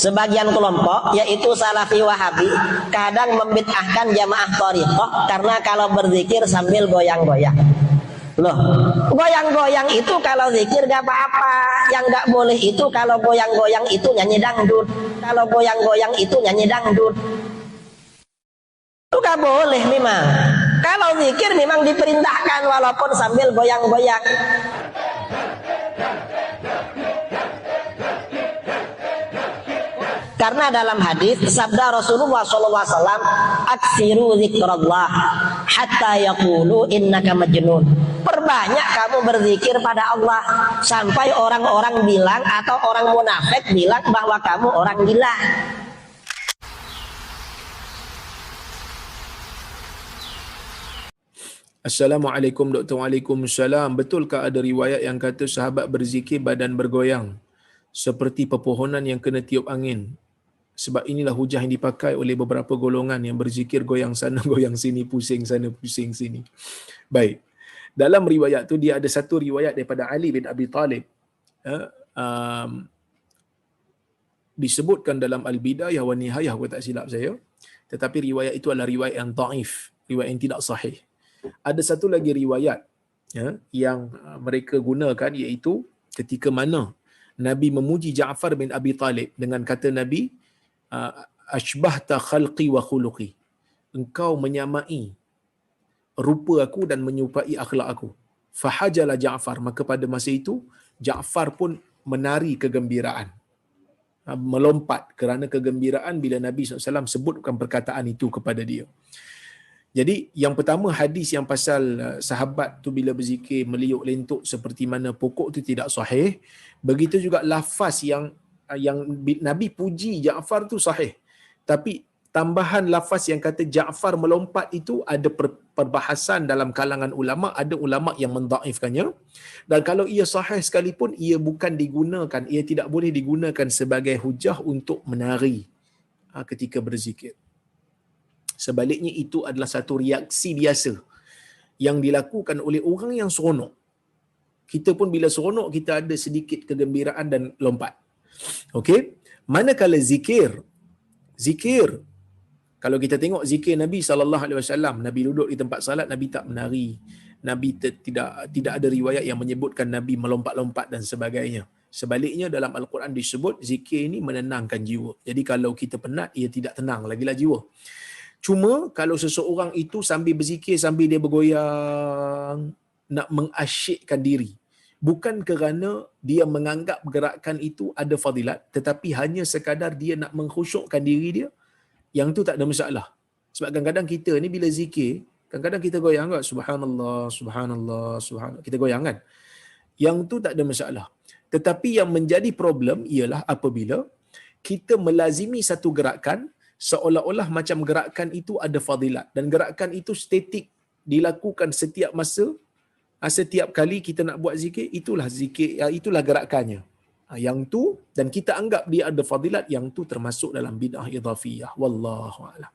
Sebagian kelompok yaitu Salafi Wahabi kadang membid'ahkan jamaah thariqah karena kalau berzikir sambil goyang-goyang. Loh, goyang-goyang itu kalau zikir gak apa-apa. Yang gak boleh itu kalau goyang-goyang itu nyanyi dangdut. Kalau goyang-goyang itu nyanyi dangdut. Itu gak boleh memang. Kalau zikir memang diperintahkan walaupun sambil goyang-goyang. Karena dalam hadis sabda Rasulullah SAW, aksiru zikrullah hatta yaqulu innaka majnun. Perbanyak kamu berzikir pada Allah sampai orang-orang bilang atau orang munafik bilang bahwa kamu orang gila. Assalamualaikum Dr. Waalaikumsalam. Betulkah ada riwayat yang kata sahabat berzikir badan bergoyang seperti pepohonan yang kena tiup angin? Sebab inilah hujah yang dipakai oleh beberapa golongan yang berzikir goyang sana, goyang sini, pusing sana, pusing sini. Baik. Dalam riwayat tu dia ada satu riwayat daripada Ali bin Abi Talib. Disebutkan dalam Al-Bidayah wa Nihayah, kalau tak silap saya. Tetapi riwayat itu adalah riwayat yang dhaif, riwayat yang tidak sahih. Ada satu lagi riwayat yang mereka gunakan, iaitu ketika mana Nabi memuji Ja'far bin Abi Talib dengan kata Nabi, ashbahta khalqi wa khuluqi, engkau menyamai rupa aku dan menyerupai akhlak aku. Fahajala Ja'far, maka pada masa itu Ja'far pun menari kegembiraan, melompat kerana kegembiraan bila Nabi SAW sebutkan perkataan itu kepada dia. Jadi yang pertama, hadis yang pasal sahabat tu bila berzikir meliuk lentuk seperti mana pokok tu tidak sahih. Begitu juga lafaz yang Nabi puji Ja'far tu sahih. Tapi tambahan lafaz yang kata Ja'far melompat itu ada perbahasan dalam kalangan ulama. Ada ulama yang mendhaifkannya. Dan kalau ia sahih sekalipun, ia bukan digunakan, ia tidak boleh digunakan sebagai hujah untuk menari ketika berzikir. Sebaliknya itu adalah satu reaksi biasa yang dilakukan oleh orang yang seronok. Kita pun bila seronok, kita ada sedikit kegembiraan dan lompat. Okey, manakala zikir, kalau kita tengok zikir Nabi SAW, Nabi duduk di tempat salat, Nabi tak menari. Nabi tidak ada riwayat yang menyebutkan Nabi melompat-lompat dan sebagainya. Sebaliknya dalam Al-Quran disebut zikir ini menenangkan jiwa. Jadi kalau kita penat, ia tidak tenang lagilah jiwa. Cuma kalau seseorang itu sambil berzikir, sambil dia bergoyang, nak mengasyikkan diri, bukan kerana dia menganggap gerakan itu ada fadilat, tetapi hanya sekadar dia nak mengkhusyukkan diri dia, yang tu tak ada masalah. Sebab kadang-kadang kita ni bila zikir, kadang-kadang kita goyang kan, subhanallah, subhanallah, subhanallah, kita goyang kan. Yang tu tak ada masalah. Tetapi yang menjadi problem ialah apabila kita melazimi satu gerakan seolah-olah macam gerakan itu ada fadilat, dan gerakan itu statik, dilakukan setiap masa, setiap kali kita nak buat zikir, itulah gerakannya. Yang tu, dan kita anggap dia ada fadilat, yang tu termasuk dalam bid'ah idhafiyah. Wallahu a'lam.